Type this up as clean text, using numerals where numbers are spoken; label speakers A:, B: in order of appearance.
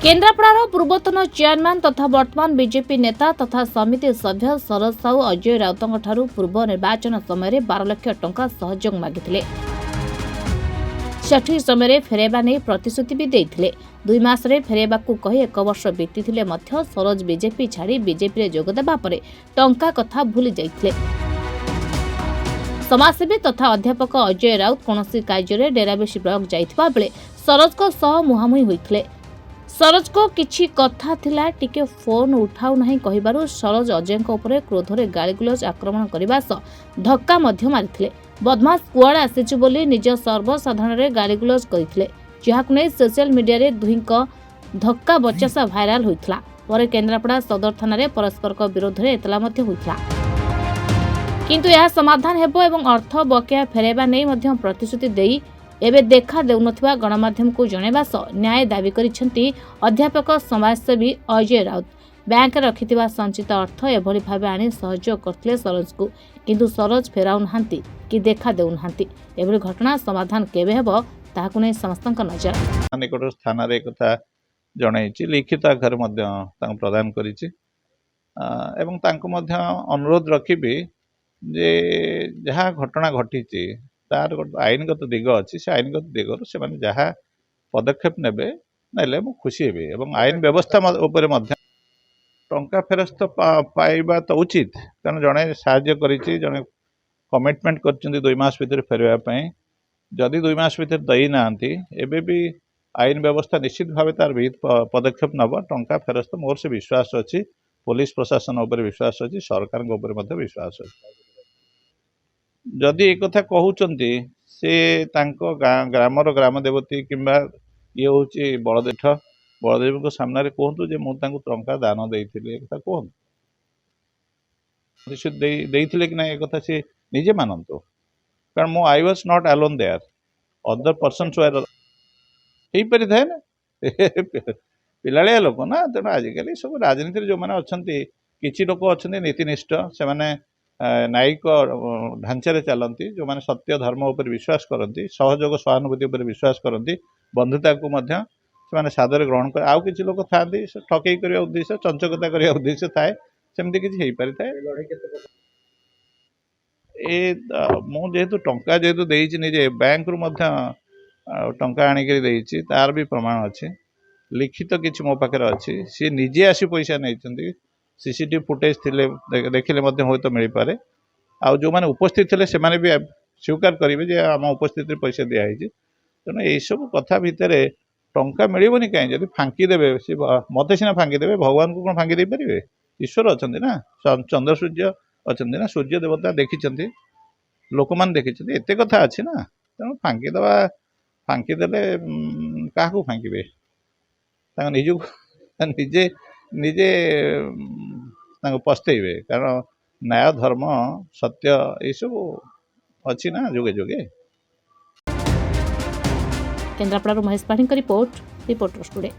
A: केन्द्रापड़ार पूर्वतन चेयरमैन तथा वर्तमान बीजेपी नेता तथा समिति सभ्य शरद साहू अजय राउतों पूर्व निर्वाचन समय 12 लाख टंका सहयोग मागिथिले। सठिक समय फेरैबा नहीं प्रतिश्रुति भी देइथिले। 2 मासरे फेरैबाकू कही 1 वर्ष बीतीथिले मध्य सरोज बीजेपी छाड़ी बीजेपी रे जोग देबा परे टंका कथा भूली जाइथिले। समाजसेवी तथा अध्यापक अजय राउत कौनसी कार्य डेराबेसी ब्लॉक जाइथिबा बेले सरोज को सह मुहांमुही होइथिले। सरोज को किछि कथा थिला टिके फोन उठाउ नहीं कहिबारु सरोज अजय उपरे क्रोधरे गालीगुलज आक्रमण करबा सह धक्का मध्य मारिथिले। बदमाश कुआडे आसिछु बोली निज सर्वसाधारण रे गालीगुलज करिथिले, जहाकु नै सोशल मीडिया रे दुहिंक धक्का बचसा भाइराल होइथिला। परे केन्द्रापड़ा सदर थाना रे परस्पर विरोध रे एतला मध्य होइथिला, किंतु यह समाधान हेबो एवं अर्थ बकेया फेरैबा नै मध्य प्रतिश्रुति देई एबे देखा देउनथिबा गणमाध्यम को जणेबा सह न्याय दाबी करिसेंती अध्यापक समाजसेवी अजय राउत। बैंक रखिथिबा संचित अर्थ एभली भाबे आनी सहयोग करथिले सरोज को, किंतु सरोज फेराउ नाहांती कि देखा देउ नाहांती। एभली घटना समाधान केबे हेबो ताहाकु नै समस्तक नजर।
B: निकट स्थान रे कथा जणाइछि, लिखित आकार मध्य तांग प्रदान करिछि एवं तांको मध्य अनुरोध रखिबी जे जहाँ घटना घटिछि तार आईनगत दिग अच्छी से आईनगत दिगर से जहाँ पदक्षेप नेबे नेले मु खुशी हेबे एवं आईन व्यवस्था उपरे मध्य टंका फेरस्त पाइबा तो उचित, कारण जड़े साहाय्य करिछि, जड़े कमिटमेंट करछन्ती 2 मास भीतर फेरवा पई। जदि 2 मास भीतर दई नांती एबे भी आईन व्यवस्था निश्चित भाव तार विहित पदक्षेप नब। टंका फेरस्त मोर से विश्वास अछि, पुलिस प्रशासन उपरे विश्वास अछि, सरकार उपरे मध्य विश्वास अछि। जदि एक कथा कहउचंती से तांको ग्रामर ग्राम देवती किंबा ये होची बलदेव को सामने रे कहतु जे मु तांको टंका दान देइथिले, एक कथा कहतु से देइथिले कि ना, एक कथा से निजे मानंतो, कारण मो I was not alone there, other persons were हेई परि थाए ना पिलालिया लोक ना। तेणु आजिकल सब राजनीति जो मैंने अच्छा किसी लोक अच्छा नीतिनिष्ठ से माने न्यायिक ढांचारे चलती, जो मैंने सत्य धर्म उपर विश्वास करती, सहयोग सहानुभूति उपर विश्वास करती, बंधुता को मध्य से सादर ग्रहण कर। आउ किसी लोक था ठकई करने उद्देश्य, चंचकता करने उद्देश्य थाए, सेमती किसी हो पारि थाए। जेहेतु टंका जेहेतु देइछि निजे बैंक रु मध्य टंका आनिकरी देइछि, तार भी प्रमाण अच्छे, लिखित किछि मो पाखरे अच्छी। सी निजे आसी पैसा नहीं, सीसीटीवी फुटेज थिले देखिले मध्य होय तो मिल पारे। आ जो माने उपस्थित थिले से माने भी स्वीकार करेंगे जे आम उपस्थित पैसा दिखाई। तेणु यही सब कथा भितर टंका मिलबनी कहीं, जब फांकी देवे सी मत सीना फांकी देवे, भगवान को कौन फांकी दे पारे? ईश्वर अच्छा ना, चंद्र सूर्य अच्छा ना, सूर्य देवता देखी, लोक मान देखी, एत कथा अच्छी ना। तेणु फांकी दवा, फांकी देले क्या फांकबे, निज निजे निजे पस्तेबे, कारण न्याय धर्म सत्य ये सब अच्छी ना जुगे जुगे।
A: केन्द्रापड़ा महेश पाढ़ी रिपोर्ट, रिपोर्टर टुडे।